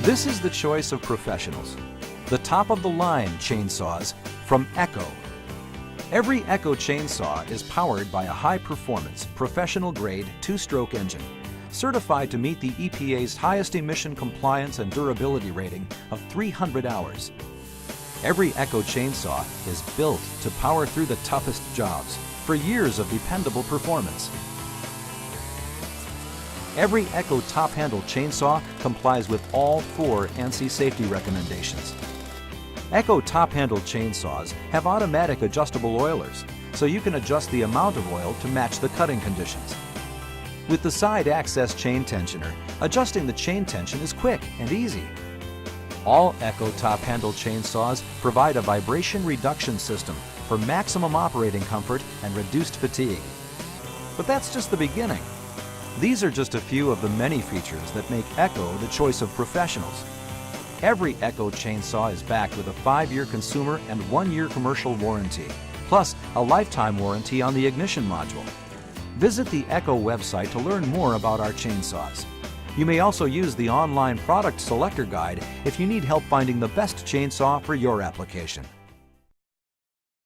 This is the choice of professionals. The top-of-the-line chainsaws from Echo. Every Echo chainsaw is powered by a high-performance, professional-grade two-stroke engine, certified to meet the EPA's highest emission compliance and durability rating of 300 hours. Every Echo chainsaw is built to power through the toughest jobs for years of dependable performance. Every Echo top handle chainsaw complies with all 4 ANSI safety recommendations. Echo top handle chainsaws have automatic adjustable oilers, so you can adjust the amount of oil to match the cutting conditions. With the side access chain tensioner, adjusting the chain tension is quick and easy. All Echo top handle chainsaws provide a vibration reduction system for maximum operating comfort and reduced fatigue. But that's just the beginning. These are just a few of the many features that make Echo the choice of professionals. Every Echo chainsaw is backed with a 5-year consumer and 1-year commercial warranty, plus a lifetime warranty on the ignition module. Visit the Echo website to learn more about our chainsaws. You may also use the online product selector guide if you need help finding the best chainsaw for your application.